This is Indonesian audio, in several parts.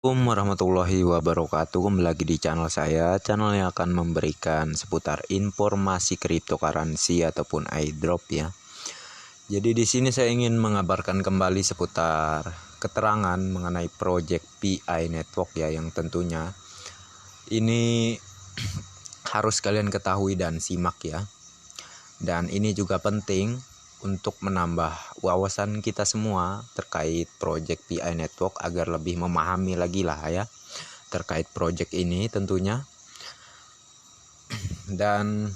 Assalamualaikum warahmatullahi wabarakatuh. Kembali lagi di channel saya, channel yang akan memberikan seputar informasi cryptocurrency ataupun airdrop ya. Jadi di sini saya ingin mengabarkan kembali seputar keterangan mengenai project PI Network ya, yang tentunya ini harus kalian ketahui dan simak ya. Dan ini juga penting untuk menambah wawasan kita semua terkait project PI Network agar lebih memahami lagi lah ya terkait project ini tentunya. Dan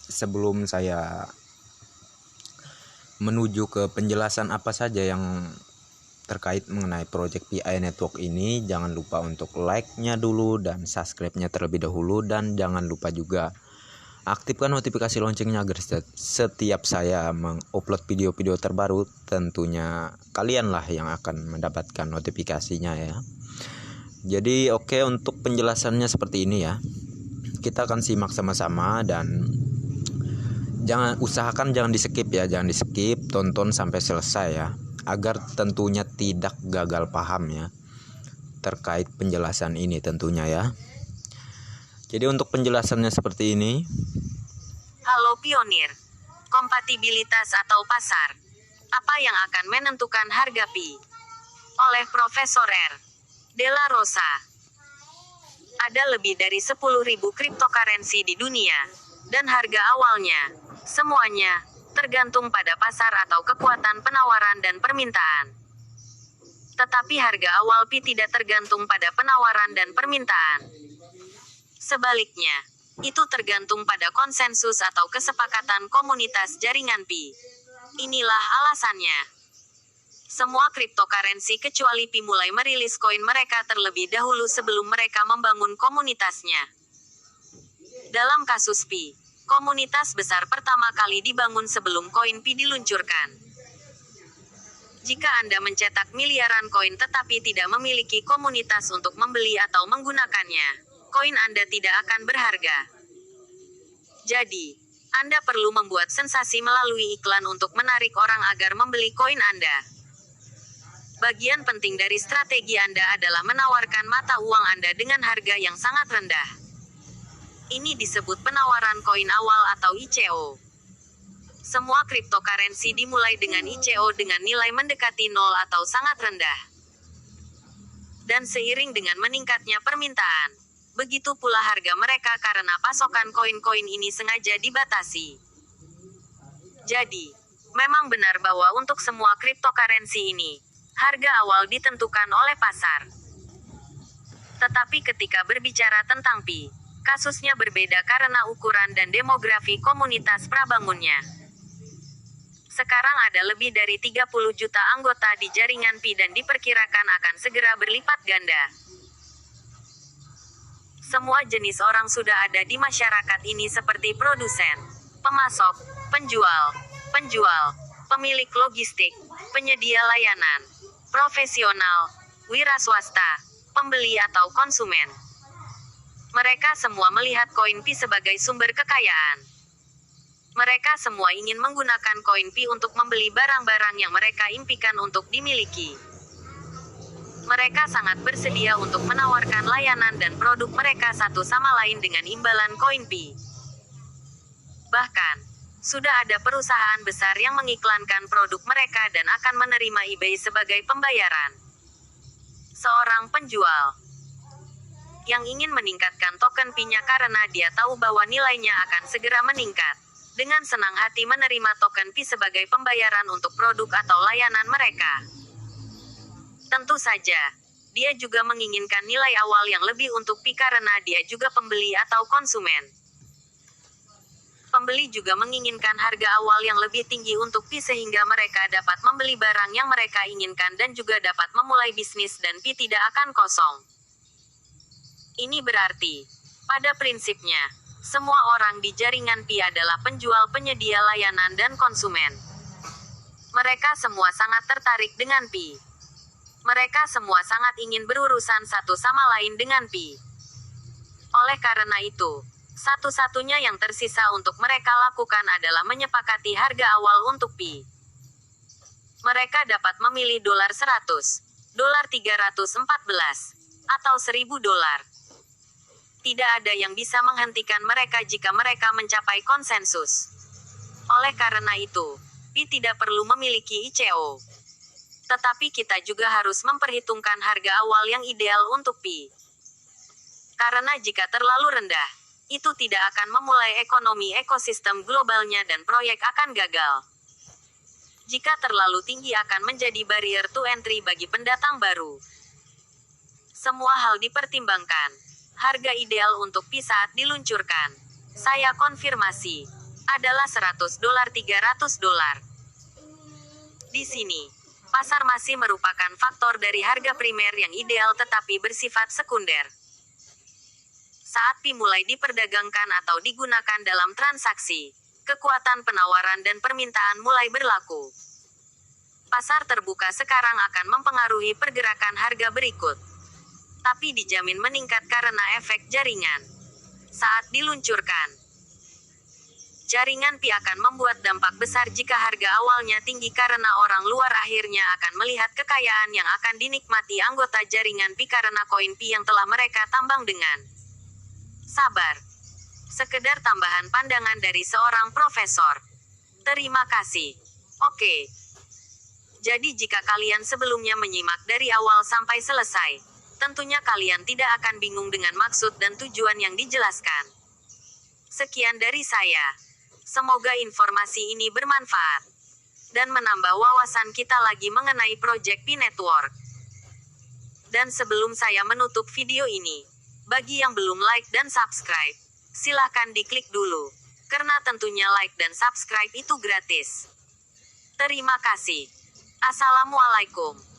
sebelum saya menuju ke penjelasan apa saja yang terkait mengenai project PI Network ini, jangan lupa untuk like-nya dulu dan subscribe-nya terlebih dahulu, dan jangan lupa juga aktifkan notifikasi loncengnya agar setiap saya mengupload video-video terbaru tentunya kalianlah yang akan mendapatkan notifikasinya ya. Jadi oke, untuk penjelasannya seperti ini ya. Kita akan simak sama-sama dan usahakan jangan di-skip ya, jangan di-skip, tonton sampai selesai ya, agar tentunya tidak gagal paham ya terkait penjelasan ini tentunya ya. Jadi untuk penjelasannya seperti ini. Halo pionir, kompatibilitas atau pasar. Apa yang akan menentukan harga Pi? Oleh Profesor R. Della Rosa. Ada lebih dari 10.000 cryptocurrency di dunia, dan harga awalnya, semuanya, tergantung pada pasar atau kekuatan penawaran dan permintaan. Tetapi harga awal Pi tidak tergantung pada penawaran dan permintaan. Sebaliknya, itu tergantung pada konsensus atau kesepakatan komunitas jaringan Pi. Inilah alasannya. Semua cryptocurrency kecuali Pi mulai merilis koin mereka terlebih dahulu sebelum mereka membangun komunitasnya. Dalam kasus Pi, komunitas besar pertama kali dibangun sebelum koin Pi diluncurkan. Jika Anda mencetak miliaran koin tetapi tidak memiliki komunitas untuk membeli atau menggunakannya, koin Anda tidak akan berharga. Jadi, Anda perlu membuat sensasi melalui iklan untuk menarik orang agar membeli koin Anda. Bagian penting dari strategi Anda adalah menawarkan mata uang Anda dengan harga yang sangat rendah. Ini disebut penawaran koin awal atau ICO. Semua cryptocurrency dimulai dengan ICO dengan nilai mendekati nol atau sangat rendah. Dan seiring dengan meningkatnya permintaan, begitu pula harga mereka karena pasokan koin-koin ini sengaja dibatasi. Jadi, memang benar bahwa untuk semua cryptocurrency ini, harga awal ditentukan oleh pasar. Tetapi ketika berbicara tentang Pi, kasusnya berbeda karena ukuran dan demografi komunitas prabangunnya. Sekarang ada lebih dari 30 juta anggota di jaringan Pi dan diperkirakan akan segera berlipat ganda. Semua jenis orang sudah ada di masyarakat ini seperti produsen, pemasok, penjual, pemilik logistik, penyedia layanan, profesional, wira swasta, pembeli atau konsumen. Mereka semua melihat koin Pi sebagai sumber kekayaan. Mereka semua ingin menggunakan koin Pi untuk membeli barang-barang yang mereka impikan untuk dimiliki. Mereka sangat bersedia untuk menawarkan layanan dan produk mereka satu sama lain dengan imbalan koin Pi. Bahkan, sudah ada perusahaan besar yang mengiklankan produk mereka dan akan menerima eBay sebagai pembayaran. Seorang penjual yang ingin meningkatkan token Pi-nya karena dia tahu bahwa nilainya akan segera meningkat, dengan senang hati menerima token Pi sebagai pembayaran untuk produk atau layanan mereka. Tentu saja, dia juga menginginkan nilai awal yang lebih untuk Pi karena dia juga pembeli atau konsumen. Pembeli juga menginginkan harga awal yang lebih tinggi untuk Pi sehingga mereka dapat membeli barang yang mereka inginkan dan juga dapat memulai bisnis dan Pi tidak akan kosong. Ini berarti, pada prinsipnya, semua orang di jaringan Pi adalah penjual, penyedia layanan dan konsumen. Mereka semua sangat tertarik dengan Pi. Mereka semua sangat ingin berurusan satu sama lain dengan Pi. Oleh karena itu, satu-satunya yang tersisa untuk mereka lakukan adalah menyepakati harga awal untuk Pi. Mereka dapat memilih $100, $314, atau $1.000. Tidak ada yang bisa menghentikan mereka jika mereka mencapai konsensus. Oleh karena itu, Pi tidak perlu memiliki ICO. Tetapi kita juga harus memperhitungkan harga awal yang ideal untuk Pi. Karena jika terlalu rendah, itu tidak akan memulai ekonomi ekosistem globalnya dan proyek akan gagal. Jika terlalu tinggi akan menjadi barrier to entry bagi pendatang baru. Semua hal dipertimbangkan. Harga ideal untuk Pi saat diluncurkan, saya konfirmasi, adalah $100-300. Di sini, pasar masih merupakan faktor dari harga primer yang ideal tetapi bersifat sekunder. Saat Pi mulai diperdagangkan atau digunakan dalam transaksi, kekuatan penawaran dan permintaan mulai berlaku. Pasar terbuka sekarang akan mempengaruhi pergerakan harga berikut. Tapi dijamin meningkat karena efek jaringan. Saat diluncurkan, jaringan Pi akan membuat dampak besar jika harga awalnya tinggi karena orang luar akhirnya akan melihat kekayaan yang akan dinikmati anggota jaringan Pi karena koin Pi yang telah mereka tambang dengan sabar. Sekedar tambahan pandangan dari seorang profesor. Terima kasih. Oke. Jadi jika kalian sebelumnya menyimak dari awal sampai selesai, tentunya kalian tidak akan bingung dengan maksud dan tujuan yang dijelaskan. Sekian dari saya. Semoga informasi ini bermanfaat dan menambah wawasan kita lagi mengenai Project Pi Network. Dan sebelum saya menutup video ini, bagi yang belum like dan subscribe, silahkan diklik dulu, karena tentunya like dan subscribe itu gratis. Terima kasih. Assalamualaikum.